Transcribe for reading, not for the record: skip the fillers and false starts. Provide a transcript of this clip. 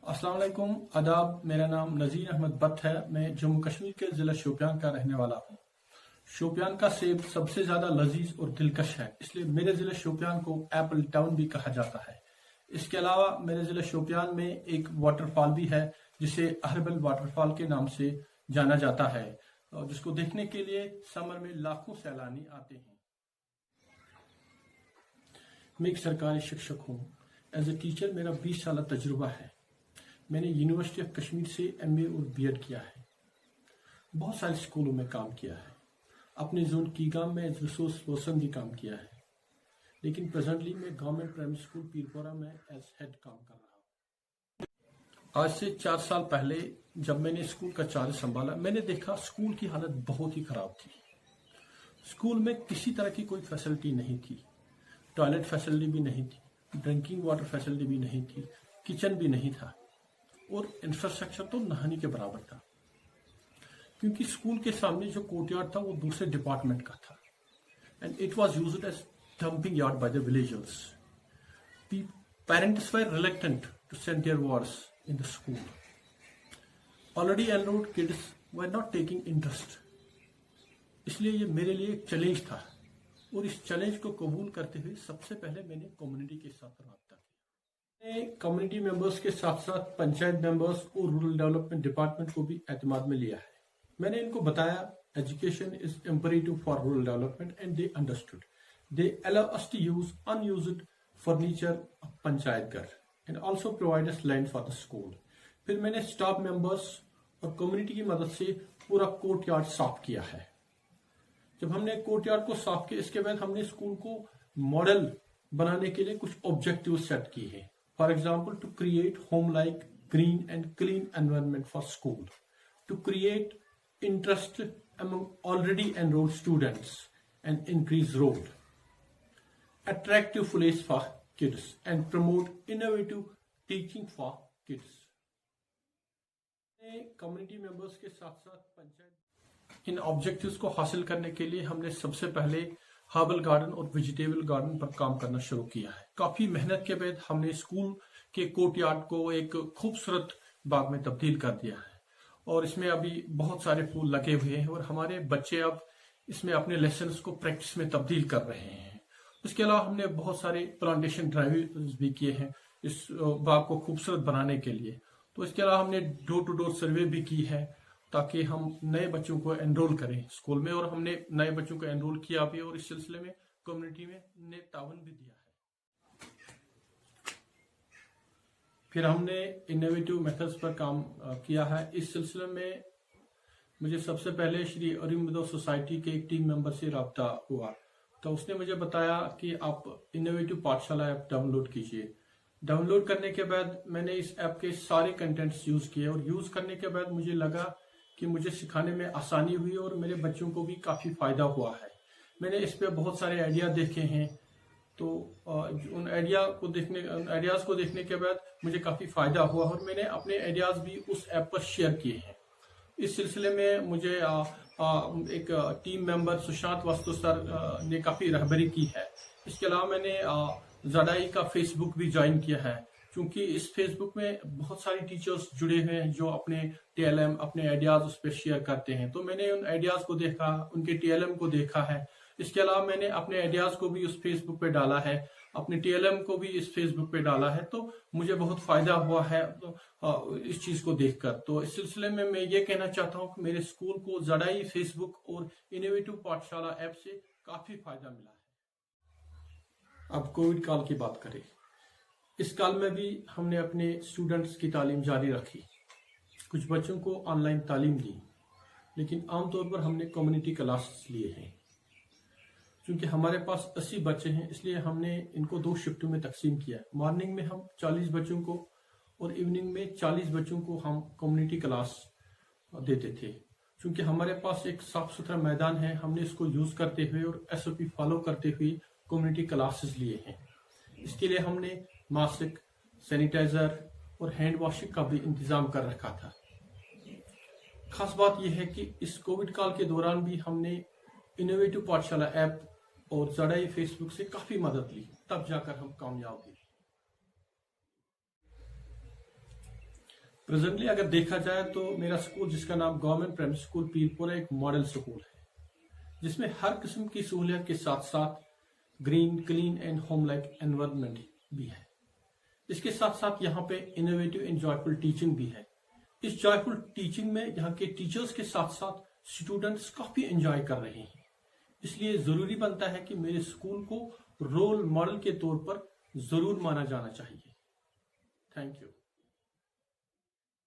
अस्सलाम वालेकुम, आदाब। मेरा नाम नज़ीर अहमद बट है। मैं जम्मू कश्मीर के ज़िला शोपियान का रहने वाला हूँ। शोपियान का सेब सबसे ज़्यादा लजीज और दिलकश है, इसलिए मेरे ज़िले शोपियान को एप्पल टाउन भी कहा जाता है। इसके अलावा मेरे ज़िले शोपियान में एक वाटरफॉल भी है जिसे अहरबल वाटरफॉल के नाम से जाना जाता है, और जिसको देखने के लिए समर में लाखों सैलानी आते हैं। मैं एक सरकारी शिक्षक हूँ। एज ए टीचर मेरा 20 साल तजुर्बा है। मैंने यूनिवर्सिटी ऑफ कश्मीर से एमए और बीएड किया है। बहुत सारे स्कूलों में काम किया है। अपने जोन कीगाम में एज रिसोर्स पर्सन भी काम किया है, लेकिन प्रेजेंटली मैं गवर्नमेंट प्राइमरी स्कूल पीरपोरा में एज हेड काम कर रहा हूँ। आज से 4 साल पहले जब मैंने स्कूल का चार्ज संभाला, मैंने देखा स्कूल की हालत बहुत ही खराब थी। स्कूल में किसी तरह की कोई फैसिलिटी नहीं थी। टॉयलेट फैसिलिटी भी नहीं थी, ड्रिंकिंग वाटर फैसिलिटी भी नहीं थी, किचन भी नहीं था, और इंफ्रास्ट्रक्चर तो नहाने के बराबर था, क्योंकि स्कूल के सामने जो कोर्टयार्ड था वो दूसरे डिपार्टमेंट का था, and it was used as dumping yard by the villagers. Parents were reluctant to send their wards in the school. Already enrolled kids were not taking interest. इसलिए ये मेरे लिए एक चैलेंज था, और इस चैलेंज को कबूल करते हुए सबसे पहले मैंने कम्युनिटी के साथ रब्ता किया। कम्युनिटी मेंबर्स के साथ साथ पंचायत मेंबर्स और रूरल डेवलपमेंट डिपार्टमेंट को भी एतमाद में लिया है। मैंने इनको बताया education is imperative for rural development, and they understood. They allow us to use unused furniture of panchayat ghar and also provide us land for the school. फिर मैंने स्टाफ मेंबर्स और कम्युनिटी की मदद से पूरा कोर्टयार्ड साफ किया है। जब हमने कोर्टयार्ड को साफ किया, इसके बाद हमने स्कूल को मॉडल बनाने के लिए कुछ ऑब्जेक्टिव सेट किए हैं। For example, to create home like green and clean environment for school, to create interest among already enrolled students and increase roll, attractive place for kids and promote innovative teaching for kids. Community members के साथ साथ पंचायत इन objectives को हासिल करने के लिए हमने सबसे पहले हर्बल गार्डन और वेजिटेबल गार्डन पर काम करना शुरू किया है। काफी मेहनत के बाद हमने स्कूल के कोर्टयार्ड को एक खूबसूरत बाग में तब्दील कर दिया है, और इसमें अभी बहुत सारे फूल लगे हुए हैं, और हमारे बच्चे अब इसमें अपने लेसन्स को प्रैक्टिस में तब्दील कर रहे हैं। उसके अलावा हमने बहुत सारे प्लांटेशन ड्राइव भी किए हैं इस बाग को खूबसूरत बनाने के लिए। तो इसके अलावा हमने डोर टू डोर सर्वे भी की है, ताकि हम नए बच्चों को एनरोल करें स्कूल में, और हमने नए बच्चों को एनरोल किया भी, और इस सिलसिले में कम्युनिटी में ने तावन भी दिया है। फिर हमने इनोवेटिव मेथड्स पर काम किया है। इस सिलसिले में मुझे सबसे पहले श्री अरिमदो सोसाइटी के एक टीम मेंबर से रब्ता हुआ, तो उसने मुझे बताया कि आप इनोवेटिव पाठशाला ऐप डाउनलोड कीजिए। डाउनलोड करने के बाद मैंने इस ऐप के सारे कंटेंट्स यूज किए, और यूज करने के बाद मुझे लगा कि मुझे सिखाने में आसानी हुई, और मेरे बच्चों को भी काफी फायदा हुआ है। मैंने इस पे बहुत सारे आइडिया देखे हैं, तो उन आइडियाज को देखने के बाद मुझे काफी फायदा हुआ, और मैंने अपने आइडियाज भी उस ऐप पर शेयर किए हैं। इस सिलसिले में मुझे एक team member Sushant vastu sir ने काफी रहबरी की है। इसके अलावा मैंने ज़डाई का फेसबुक भी ज्वाइन किया है, क्योंकि इस फेसबुक में बहुत सारे टीचर्स जुड़े हुए हैं जो अपने टीएलएम, अपने आइडियाज उस पर शेयर करते हैं। तो मैंने उन आइडियाज को देखा, उनके टीएलएम को देखा है। इसके अलावा मैंने अपने आइडियाज को भी उस फेसबुक पे डाला है, अपने टीएलएम को भी इस फेसबुक पे डाला है। तो मुझे बहुत फायदा हुआ है इस चीज को देखकर। तो इस सिलसिले में मैं ये कहना चाहता हूँ कि मेरे स्कूल को ज़डाई फेसबुक और इनोवेटिव पाठशाला ऐप से काफी फायदा मिला है। अब कोविड काल की बात करें। इस काल में भी हमने अपने स्टूडेंट्स की तालीम जारी रखी। कुछ बच्चों को ऑनलाइन तालीम दी, लेकिन आमतौर पर हमने कम्युनिटी क्लासेस लिए हैं। क्योंकि हमारे पास 80 बच्चे हैं, इसलिए हमने इनको 2 शिफ्टों में तकसीम किया है। मॉर्निंग में हम 40 बच्चों को और इवनिंग में 40 बच्चों को हम कम्युनिटी क्लास देते थे। क्योंकि हमारे पास एक साफ सुथरा मैदान है, हमने इसको यूज करते हुए और SOP फॉलो करते हुए कम्युनिटी क्लासेस लिए हैं। इसके लिए हमने मास्क, सैनिटाइजर और हैंड वॉशिंग का भी इंतजाम कर रखा था। खास बात यह है कि इस कोविड काल के दौरान भी हमने इनोवेटिव पाठशाला ऐप और ज़डाई फेसबुक से काफी मदद ली, तब जाकर हम कामयाब हुए। प्रेजेंटली अगर देखा जाए तो मेरा स्कूल, जिसका नाम गवर्नमेंट प्राइमरी स्कूल पीरपुरा, एक मॉडल स्कूल है जिसमें हर किस्म की सहूलियत के साथ साथ green, clean and home like environment भी है। इसके साथ साथ यहाँ पे इनोवेटिव एंड जॉयफुल टीचिंग भी है। इस जॉयफुल टीचिंग में यहाँ के टीचर्स के साथ साथ स्टूडेंट्स काफी एंजॉय कर रहे हैं। इसलिए जरूरी बनता है कि मेरे स्कूल को रोल मॉडल के तौर पर जरूर माना जाना चाहिए। Thank you.